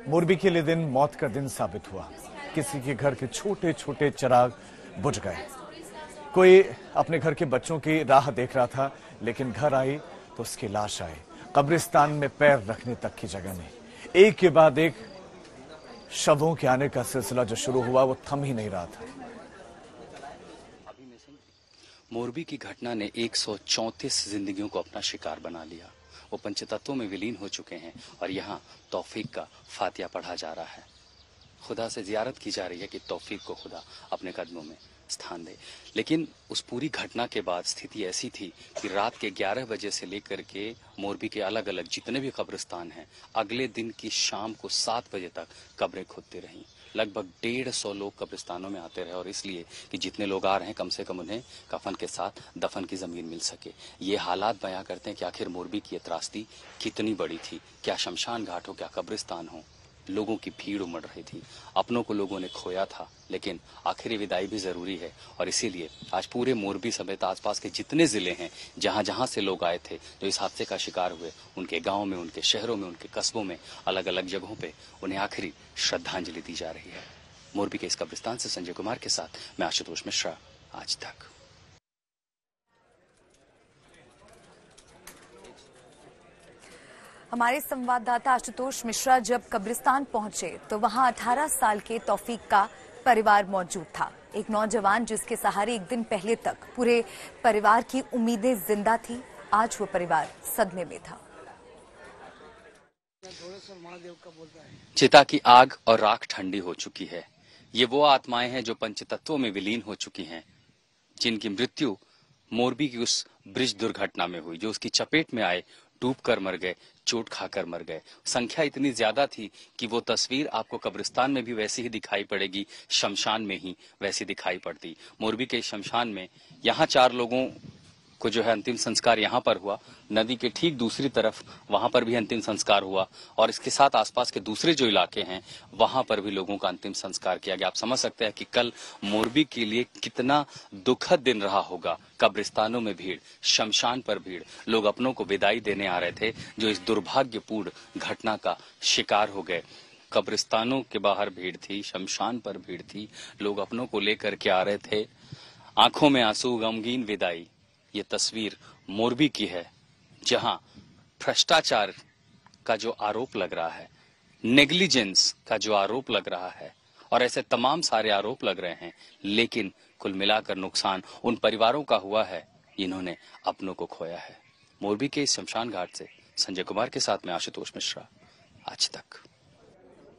मोरबी के लिए दिन मौत का दिन साबित हुआ। किसी के घर के छोटे छोटे चिराग बुझ गए। कोई अपने घर के बच्चों की राह देख रहा था, लेकिन घर आई तो उसकी लाश आई। कब्रिस्तान में पैर रखने तक की जगह नहीं। एक के बाद एक शवों के आने का सिलसिला जो शुरू हुआ वो थम ही नहीं रहा था। मोरबी की घटना ने 134 जिंदगियों को अपना शिकार बना लिया। वो पंचतत्वों में विलीन हो चुके हैं और यहाँ तौफीक का फातिया पढ़ा जा रहा है। खुदा से जियारत की जा रही है कि तौफीक को खुदा अपने कदमों में स्थान दे। लेकिन उस पूरी घटना के बाद स्थिति ऐसी थी कि रात के 11 बजे से लेकर के मोरबी के अलग अलग जितने भी कब्रिस्तान हैं, अगले दिन की शाम को 7 बजे तक कब्रें खुदती रहीं। लगभग 150 लोग कब्रिस्तानों में आते रहे और इसलिए कि जितने लोग आ रहे हैं कम से कम उन्हें कफन के साथ दफन की जमीन मिल सके। ये हालात बयां करते हैं कि आखिर मोरबी की ये त्रासदी कितनी बड़ी थी। क्या शमशान घाट हो, क्या कब्रिस्तान हो, लोगों की भीड़ उमड़ रही थी। अपनों को लोगों ने खोया था, लेकिन आखिरी विदाई भी जरूरी है और इसीलिए आज पूरे मोरबी समेत आसपास के जितने जिले हैं, जहां जहां से लोग आए थे जो इस हादसे का शिकार हुए, उनके गांव में, उनके शहरों में, उनके कस्बों में, अलग अलग जगहों पे उन्हें आखिरी श्रद्धांजलि दी जा रही है। मोरबी के इस कब्रिस्तान से संजय कुमार के साथ मैं आशुतोष मिश्रा, आज तक। हमारे संवाददाता आशुतोष मिश्रा जब कब्रिस्तान पहुंचे तो वहां 18 साल के तौफीक का परिवार मौजूद था। एक नौजवान जिसके सहारे एक दिन पहले तक पूरे परिवार की उम्मीदें जिंदा थी, आज वो परिवार सदमे में था। चिता की आग और राख ठंडी हो चुकी है। ये वो आत्माएं हैं जो पंचतत्वों में विलीन हो चुकी हैं, जिनकी मृत्यु मोरबी की उस ब्रिज दुर्घटना में हुई, जो उसकी चपेट में आए, डूब कर मर गए, चोट खाकर मर गए। संख्या इतनी ज्यादा थी कि वो तस्वीर आपको कब्रिस्तान में भी वैसी ही दिखाई पड़ेगी, शमशान में ही वैसी दिखाई पड़ती। मोरबी के शमशान में यहाँ 4 लोगों को जो है अंतिम संस्कार यहाँ पर हुआ। नदी के ठीक दूसरी तरफ वहां पर भी अंतिम संस्कार हुआ और इसके साथ आसपास के दूसरे जो इलाके हैं वहां पर भी लोगों का अंतिम संस्कार किया गया। आप समझ सकते हैं कि कल मोरबी के लिए कितना दुखद दिन रहा होगा। कब्रिस्तानों में भीड़, शमशान पर भीड़, लोग अपनों को विदाई देने आ रहे थे जो इस दुर्भाग्यपूर्ण घटना का शिकार हो गए। कब्रिस्तानों के बाहर भीड़ थी, शमशान पर भीड़ थी, लोग अपनों को लेकर के आ रहे थे, आंखों में आंसू, गमगीन विदाई। ये तस्वीर मोरबी की है, जहां भ्रष्टाचार का जो आरोप लग रहा है, नेग्लिजेंस का जो आरोप लग रहा है और ऐसे तमाम सारे आरोप लग रहे हैं, लेकिन कुल मिलाकर नुकसान उन परिवारों का हुआ है जिन्होंने अपनों को खोया है। मोरबी के इस शमशान घाट से संजय कुमार के साथ मैं आशुतोष मिश्रा, आज तक।